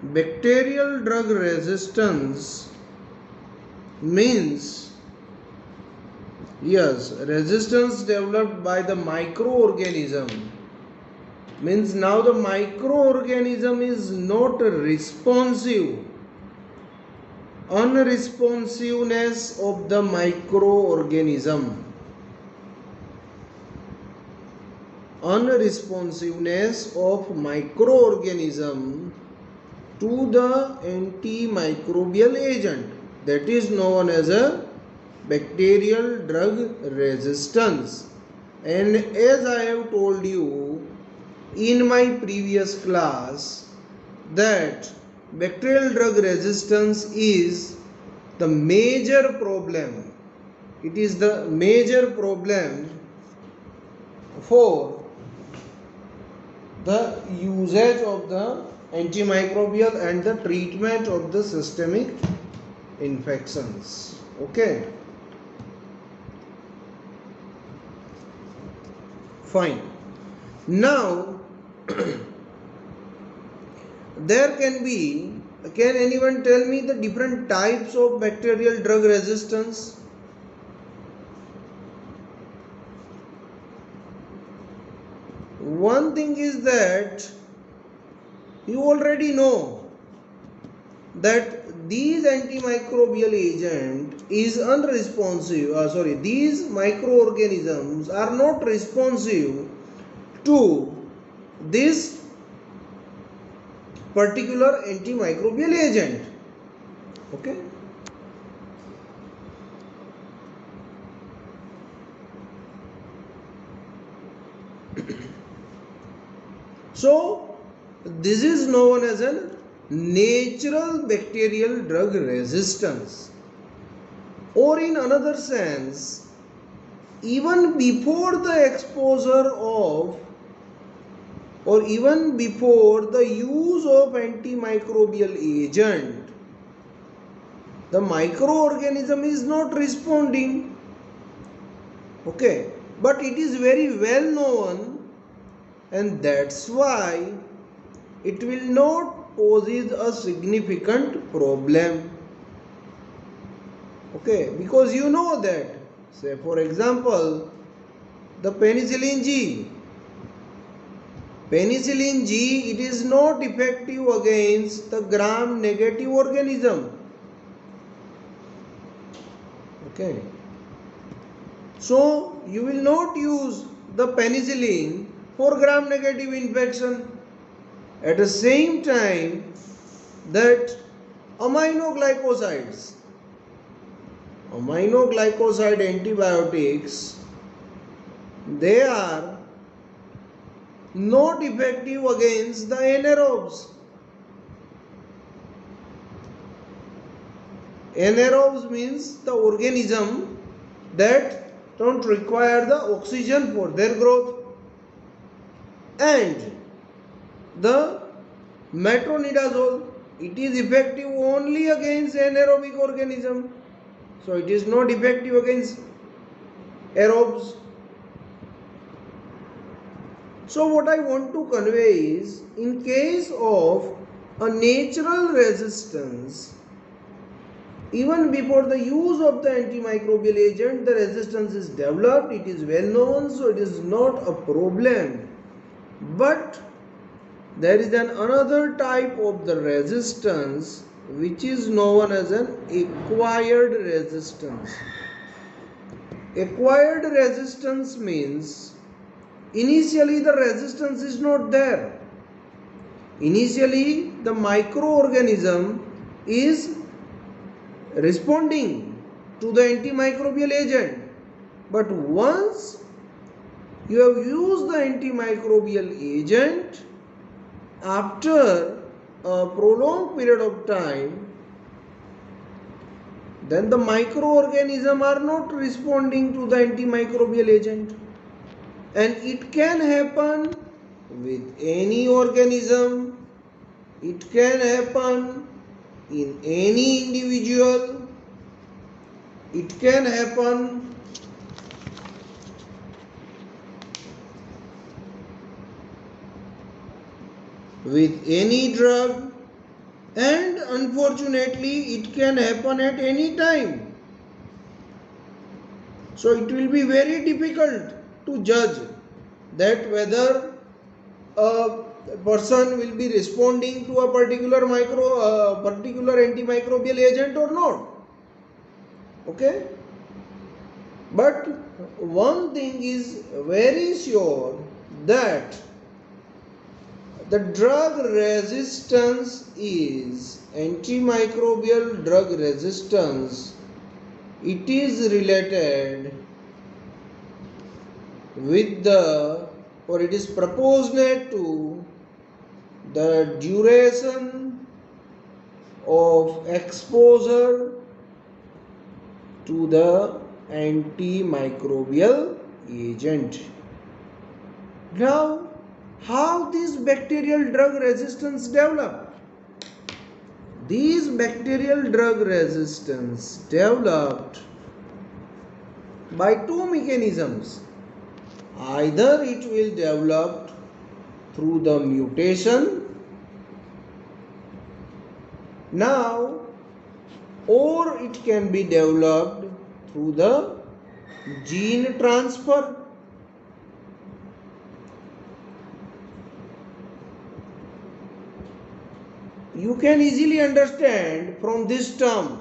bacterial drug resistance means, yes, resistance developed by the microorganism. Means now the microorganism is not responsive. Unresponsiveness of the microorganism. Unresponsiveness of microorganism to the antimicrobial agent, that is known as a bacterial drug resistance. And as I have told you in my previous class, that bacterial drug resistance is the major problem. It is the major problem for the usage of the antimicrobial and the treatment of the systemic infections. Okay, fine. Now there can anyone tell me the different types of bacterial drug resistance? One thing is that you already know that these antimicrobial agent is unresponsive, these microorganisms are not responsive to this particular antimicrobial agent. Okay. So this is known as a natural bacterial drug resistance, or in another sense, even before the exposure of, or even before the use of antimicrobial agent, the microorganism is not responding. Okay, but it is very well known, and that's why it will not poses a significant problem. Okay, because you know that, say for example, the penicillin G, it is not effective against the gram negative organism. Okay, so you will not use the penicillin for gram negative infection. At the same time, that aminoglycoside antibiotics, they are not effective against the anaerobes. Anaerobes means the organism that don't require the oxygen for their growth. And the metronidazole, it is effective only against anaerobic organism, so it is not effective against aerobes. So what I want to convey is, in case of a natural resistance, even before the use of the antimicrobial agent, the resistance is developed, it is well known, so it is not a problem. But there is another type of the resistance which is known as an acquired resistance. Acquired resistance means initially the resistance is not there. Initially the microorganism is responding to the antimicrobial agent, but once you have used the antimicrobial agent, after a prolonged period of time, then the microorganisms are not responding to the antimicrobial agent. And it can happen with any organism, it can happen in any individual, it can happen with any drug, and unfortunately it can happen at any time. So it will be very difficult to judge that whether a person will be responding to a particular antimicrobial agent or not. Okay, but one thing is very sure, that the drug resistance is antimicrobial drug resistance. It is related with the, or it is proportionate to the duration of exposure to the antimicrobial agent. Now, how this bacterial drug resistance develop? These bacterial drug resistance developed by two mechanisms. Either it will develop through the mutation now, or it can be developed through the gene transfer. You can easily understand from this term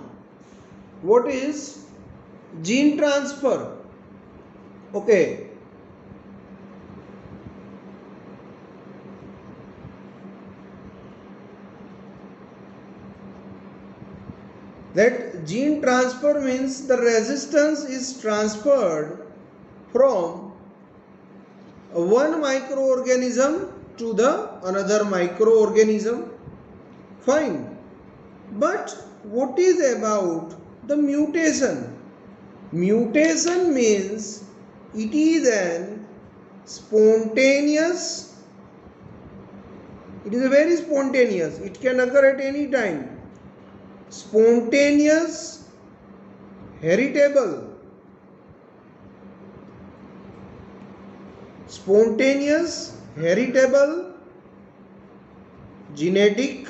what is gene transfer. Okay, that gene transfer means the resistance is transferred from one microorganism to the another microorganism. Fine, but what is about the mutation? Mutation means it is an spontaneous, it is a very spontaneous, it can occur at any time, spontaneous, heritable, genetic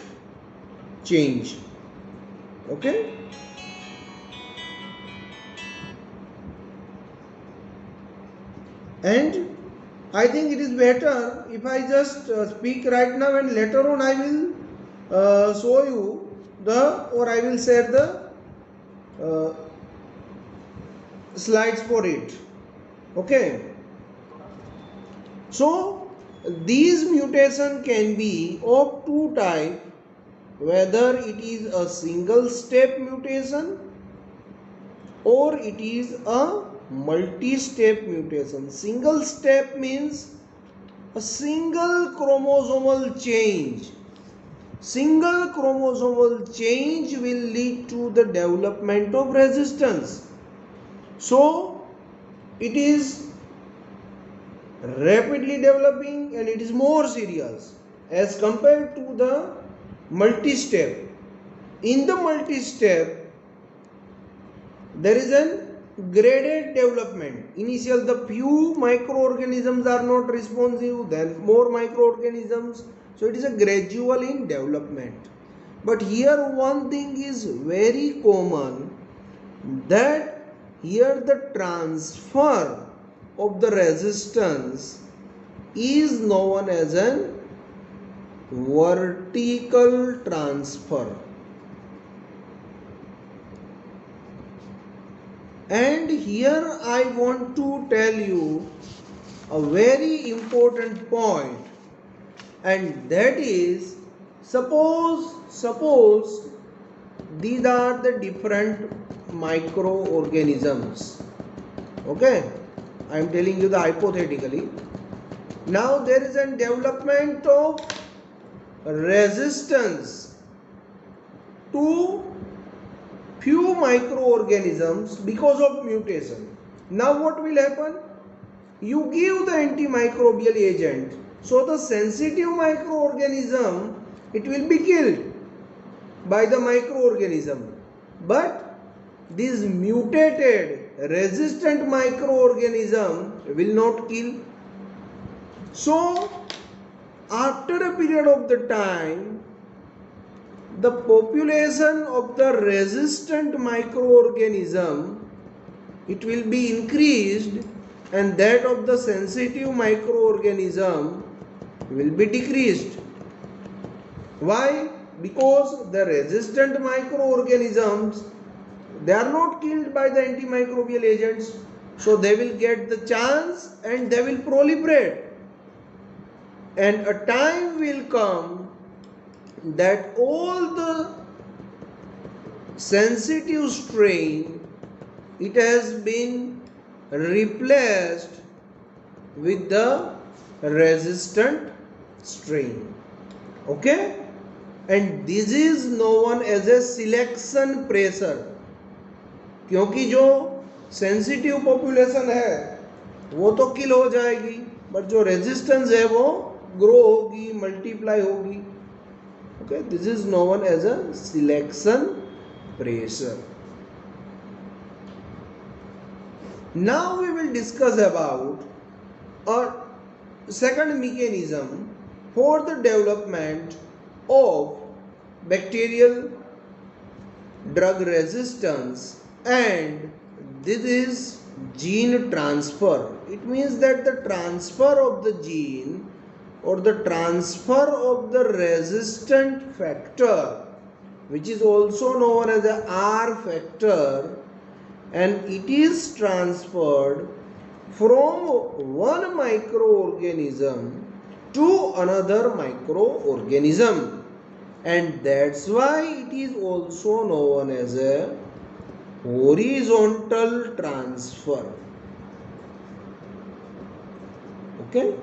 change. Okay, and I think it is better if I just speak right now, and later on I will show you or I will share the uh, slides for it. Okay, so these mutation can be of two types, whether it is a single step mutation or it is a multi-step mutation. Single step means a single chromosomal change. Single chromosomal change will lead to the development of resistance. So it is rapidly developing and it is more serious as compared to the multi-step. In the multi-step, there is a graded development. Initial, the few microorganisms are not responsive, then more microorganisms. So it is a gradual in development. But here one thing is very common, that here the transfer of the resistance is known as an vertical transfer. And here I want to tell you a very important point, and that is, suppose these are the different microorganisms. Okay, I am telling you the hypothetically. Now there is a development of resistance to few microorganisms because of mutation. Now what will happen? You give the antimicrobial agent, so the sensitive microorganism, it will be killed by the microorganism, but this mutated resistant microorganism will not kill. So after a period of the time, the population of the resistant microorganism, it will be increased, and that of the sensitive microorganism will be decreased. Why? Because the resistant microorganisms, they are not killed by the antimicrobial agents, so they will get the chance and they will proliferate. And a time will come that all the sensitive strain, it has been replaced with the resistant strain. Okay? And this is known as a selection pressure. क्योंकि जो sensitive population है वो तो किल हो जाएगी, but जो resistance है वो ग्रो होगी, मल्टीप्लाई होगी. Okay, this is known as a selection pressure. Now we will discuss about a second mechanism for the development of bacterial drug resistance, and this is gene transfer. It means that the transfer of the gene or the transfer of the resistant factor, which is also known as the R factor, and it is transferred from one microorganism to another microorganism, and that's why it is also known as a horizontal transfer. Okay,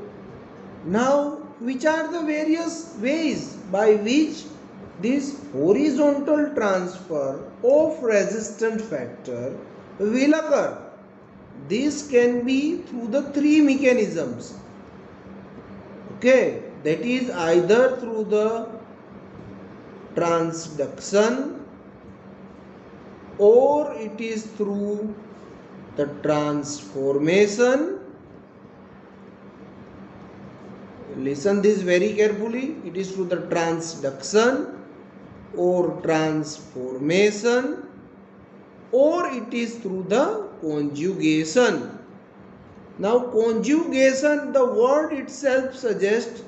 now which are the various ways by which this horizontal transfer of resistant factor will occur? This can be through the three mechanisms. Okay, that is either through the transduction, or it is through the transformation. Listen this very carefully. It is through the transduction or transformation, or it is through the conjugation. Now conjugation, the word itself suggests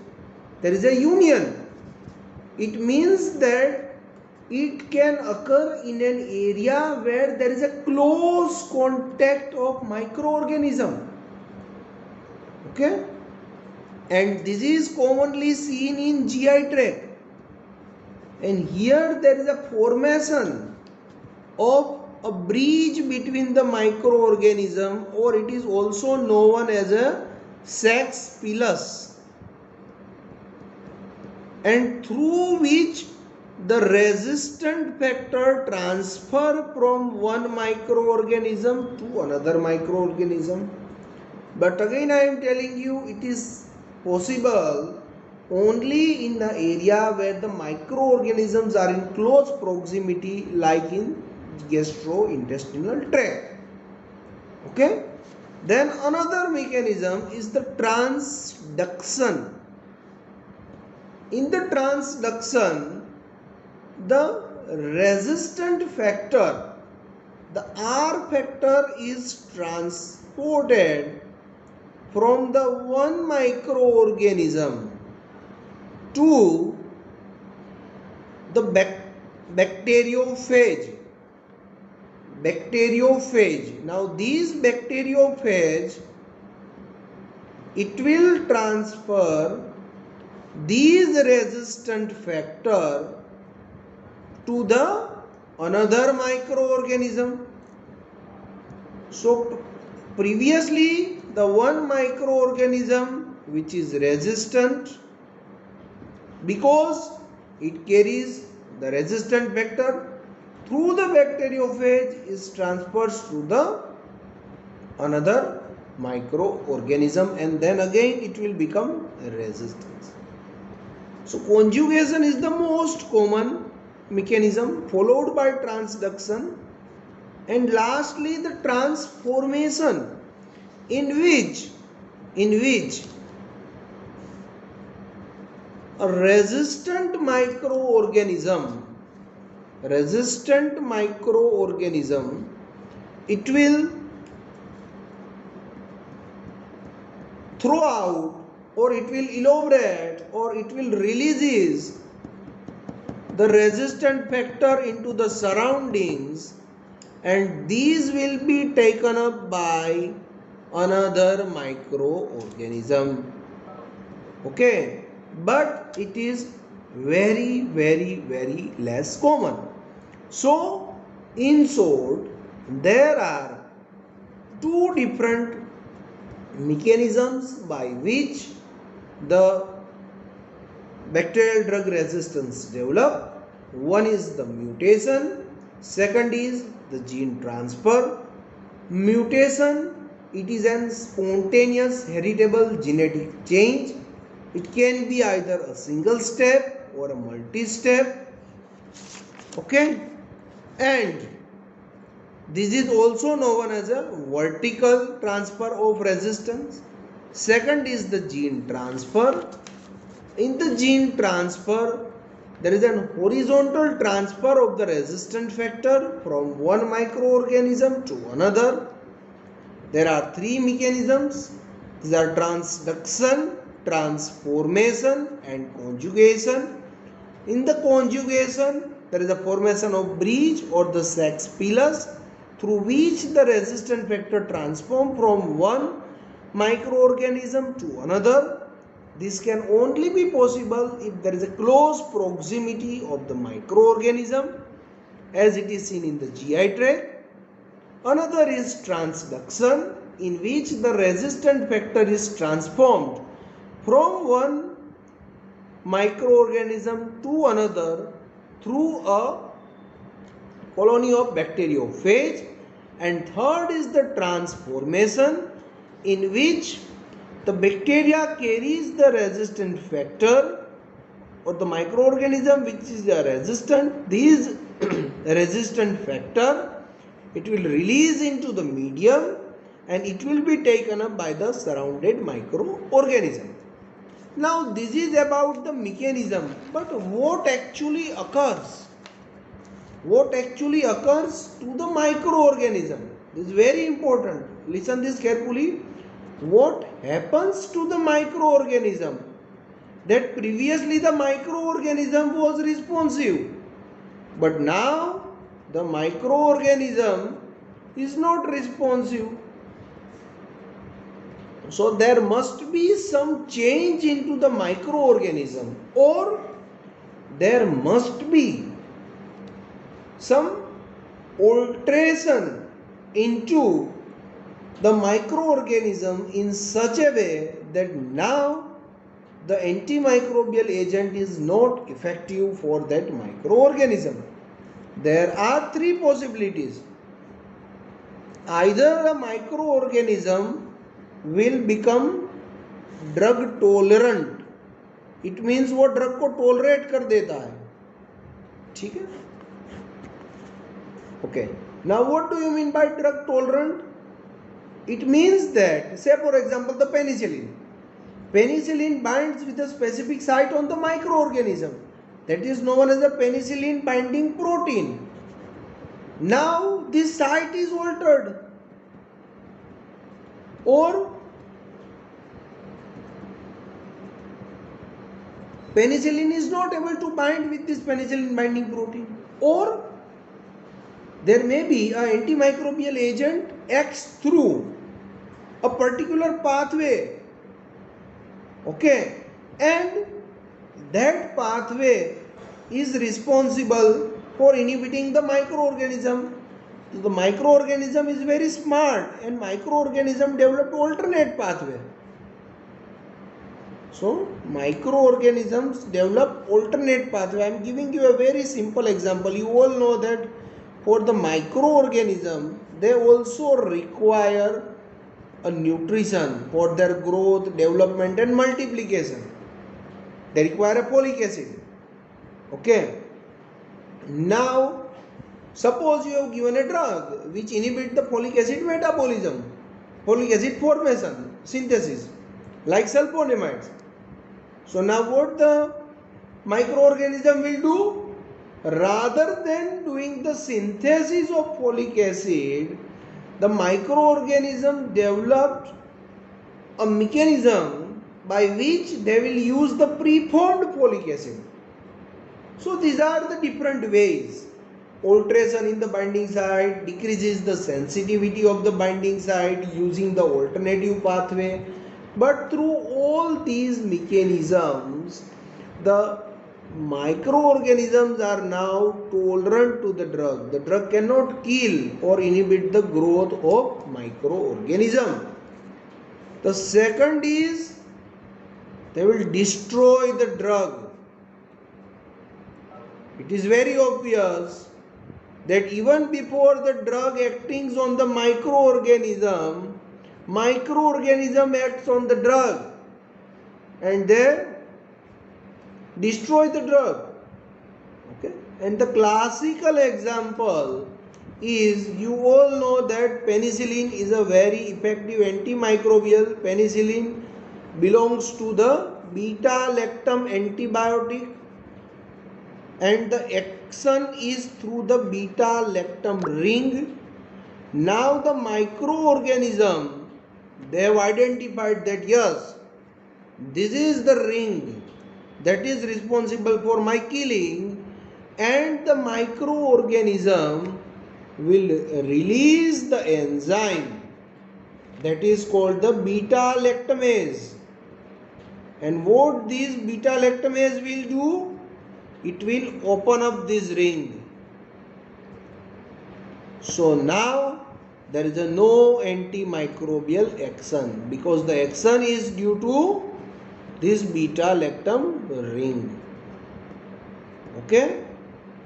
there is a union. It means that it can occur in an area where there is a close contact of microorganism. Okay, and this is commonly seen in GI tract, and here there is a formation of a bridge between the microorganism, or it is also known as a sex pilus, and through which the resistant factor transfer from one microorganism to another microorganism. But again I am telling you, it is possible only in the area where the microorganisms are in close proximity, like in gastrointestinal tract. Okay, then another mechanism is the transduction. In the transduction, the resistant factor, the R factor, is transported from the one microorganism to the bacteriophage. Now these bacteriophage, it will transfer these resistant factor to the another microorganism. So previously the one microorganism which is resistant, because it carries the resistant vector, through the bacteriophage is transferred to the another microorganism, and then again it will become resistant. So conjugation is the most common mechanism, followed by transduction, and lastly the transformation, in which a resistant microorganism resistant microorganism, it will throw out, or it will elaborate, or it will releases the resistant factor into the surroundings, and these will be taken up by another microorganism. Okay, but it is very less common. So in short, there are two different mechanisms by which the bacterial drug resistance develop. One is the mutation, second is the gene transfer. Mutation, it is an spontaneous heritable genetic change. It can be either a single step or a multi-step. Okay, and this is also known as a vertical transfer of resistance. Second is the gene transfer. In the gene transfer, there is an horizontal transfer of the resistant factor from one microorganism to another. There are three mechanisms. These are transduction, transformation, and conjugation. In the conjugation, there is a formation of bridge or the sex pilus through which the resistant factor transforms from one microorganism to another. This can only be possible if there is a close proximity of the microorganism, as it is seen in the GI tract. Another is transduction, in which the resistant factor is transformed from one microorganism to another through a colony of bacteriophage. And third is the transformation, in which the bacteria carries the resistant factor, or the microorganism which is resistant, these resistant factor, it will release into the medium and it will be taken up by the surrounded microorganism. Now this is about the mechanism, but what actually occurs? What actually occurs to the microorganism? This is very important. Listen this carefully. What happens to the microorganism? That previously the microorganism was responsive, but now the microorganism is not responsive. So there must be some change into the microorganism, or there must be some alteration into the microorganism in such a way that now the antimicrobial agent is not effective for that microorganism. There are three possibilities. Either a microorganism will become drug tolerant. It means वो drug को tolerate कर देता है. ठीक है? Okay. Now what do you mean by drug tolerant? It means that, say for example, the penicillin. Penicillin binds with a specific site on the microorganism. That is known as the penicillin binding protein. Now this site is altered. Or penicillin is not able to bind with this penicillin binding protein. Or there may be an antimicrobial agent acts through a particular pathway. Okay, and that pathway is responsible for inhibiting the microorganism. The microorganism is very smart, and microorganism developed alternate pathway. So microorganisms develop alternate pathway. I am giving you a very simple example. You all know that for the microorganism, they also require a nutrition for their growth, development and multiplication. They require a folic acid. Okay. Now, suppose you have given a drug which inhibits the folic acid metabolism, folic acid formation, synthesis, like sulfonamides. So now what the microorganism will do? rather than doing the synthesis of folic acid, the microorganism developed a mechanism by which they will use the preformed folic acid. So these are the different ways. Alteration in the binding site decreases the sensitivity of the binding site using the alternative pathway. But through all these mechanisms, the microorganisms are now tolerant to the drug. The drug cannot kill or inhibit the growth of microorganism. The second is they will destroy the drug. It is very obvious that even before the drug acting on the microorganism acts on the drug and they destroy the drug. Okay? And the classical example is, you all know that penicillin is a very effective antimicrobial. Penicillin belongs to the beta-lactam antibiotic, and the action is through the beta-lactam ring. Now the microorganism, they have identified that yes, this is the ring that is responsible for my killing, and the microorganism will release the enzyme that is called the beta-lactamase. And what this beta-lactamase will do? It will open up this ring. So now there is a no antimicrobial action because the action is due to this beta-lactam ring. Okay?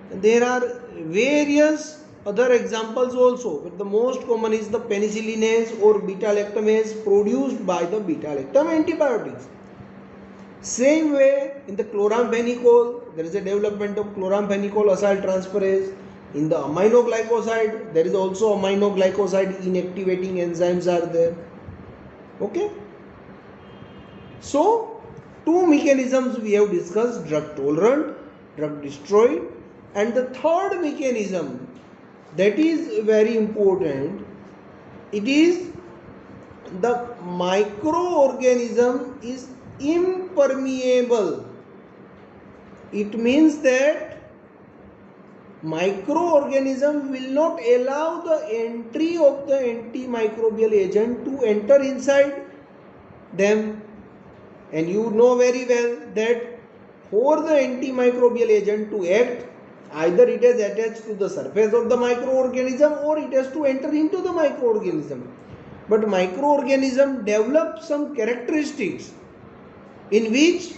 There are various other examples also, but the most common is the penicillinase or beta-lactamase produced by the beta-lactam antibiotics. Same way in the chloramphenicol, there is a development of chloramphenicol acyltransferase. In the aminoglycoside, there is also aminoglycoside inactivating enzymes are there. Okay? So, two mechanisms we have discussed: drug tolerant, drug destroyed, and the third mechanism that is very important, it is the microorganism is impermeable. It means that microorganism will not allow the entry of the antimicrobial agent to enter inside them. And you know very well that for the antimicrobial agent to act, either it is attached to the surface of the microorganism or it has to enter into the microorganism. But microorganism develop some characteristics in which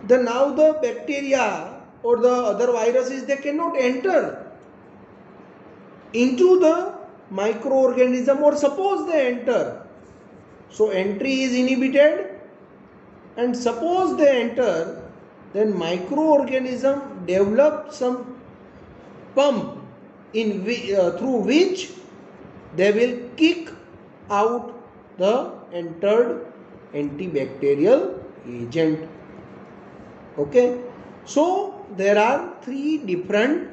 now the bacteria or the other viruses, they cannot enter into the microorganism, or suppose they enter, so entry is inhibited, and suppose they enter, then microorganism develop some pump in through which they will kick out the entered antibacterial agent. Okay, so there are three different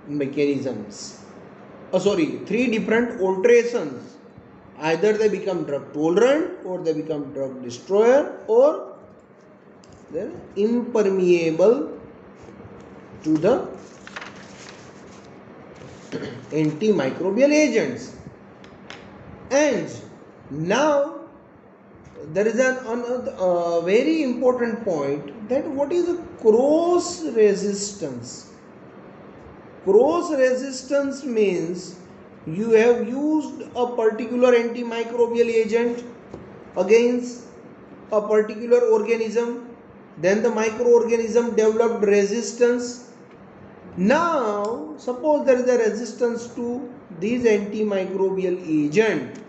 mechanisms, three different alterations. Either they become drug tolerant, or they become drug destroyer, or they're impermeable to the antimicrobial agents. And now there is a very important point, that what is a cross resistance? Cross resistance means you have used a particular antimicrobial agent against a particular organism, then the microorganism developed resistance. Now suppose there is a resistance to this antimicrobial agent,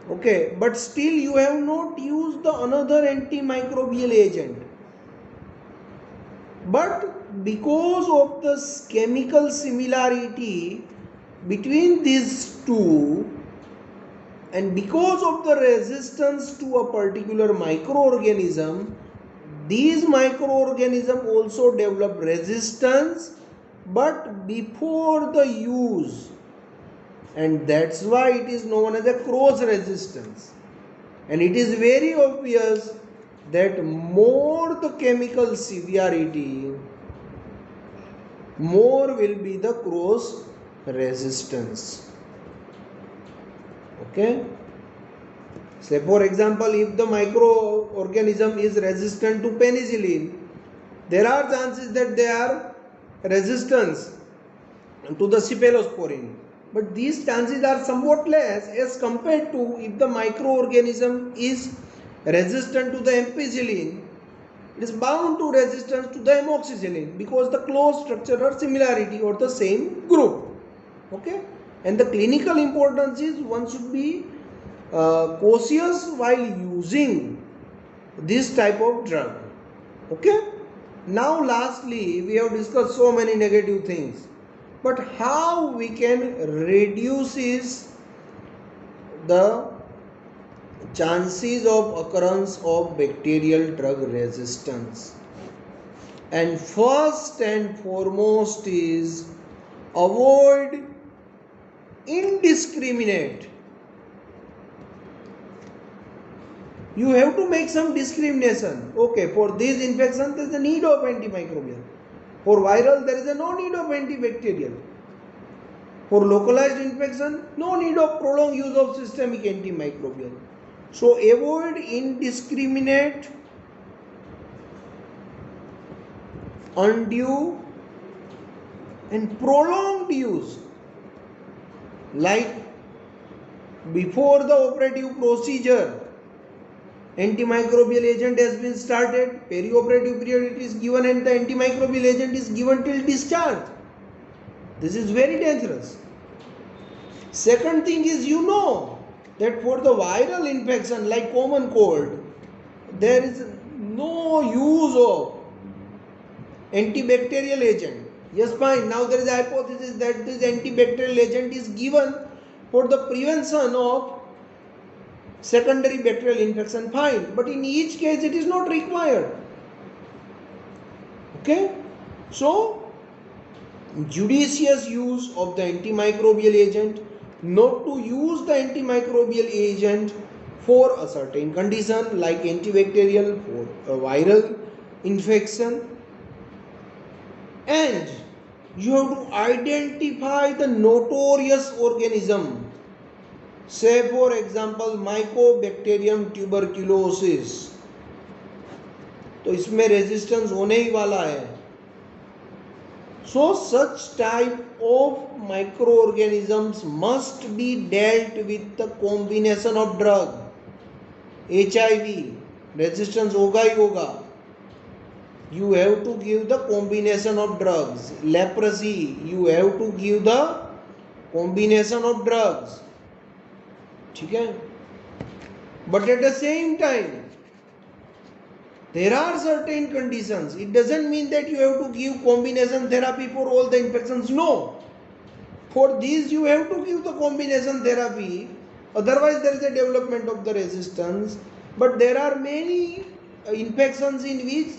okay, but still you have not used the another antimicrobial agent, but because of the chemical similarity between these two, and because of the resistance to a particular microorganism, these microorganisms also develop resistance but before the use, and that's why it is known as a cross resistance. And it is very obvious that more the chemical severity, more will be the cross resistance. Okay. Say for example, if the microorganism is resistant to penicillin, there are chances that they are resistance to the cephalosporin. But these chances are somewhat less as compared to if the microorganism is resistant to the ampicillin, it is bound to resistance to the amoxicillin because the close structural similarity or the same group. Okay, and the clinical importance is one should be cautious while using this type of drug. Okay, now lastly we have discussed so many negative things, but how we can reduce the chances of occurrence of bacterial drug resistance. And first and foremost is avoid indiscriminate. You have to make some discrimination. Okay, for these infections there is a need of antimicrobial. For viral there is a no need of antibacterial. For localized infection, no need of prolonged use of systemic antimicrobial. So avoid indiscriminate, undue and prolonged use. Like before the operative procedure, antimicrobial agent has been started, perioperative period it is given and the antimicrobial agent is given till discharge. This is very dangerous. Second thing is, you know that for the viral infection like common cold, there is no use of antibacterial agent. Yes, fine. Now there is a hypothesis that this antibacterial agent is given for the prevention of secondary bacterial infection. Fine. But in each case it is not required. Okay. So, judicious use of the antimicrobial agent, not to use the antimicrobial agent for a certain condition like antibacterial for a viral infection. And you have to identify the notorious organism. Say for example Mycobacterium tuberculosis, तो इसमें resistance होने ही वाला है. So such type of microorganisms must be dealt with the combination of drug. HIV resistance होगा ही होगा. You have to give the combination of drugs. Leprosy, you have to give the combination of drugs. ठीक है? But at the same time, there are certain conditions. It doesn't mean that you have to give combination therapy for all the infections. No. For these you have to give the combination therapy. Otherwise there is a development of the resistance. But there are many infections in which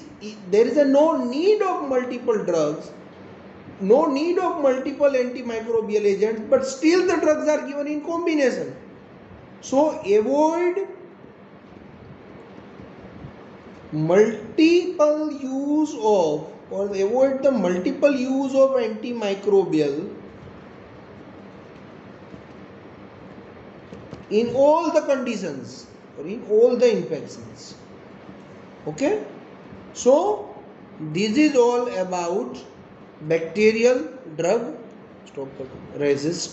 there is a no need of multiple drugs, no need of multiple antimicrobial agents, but still the drugs are given in combination. So avoid multiple use of, or avoid the multiple use of antimicrobial in all the conditions or in all the infections. Okay, so this is all about bacterial drug resistance.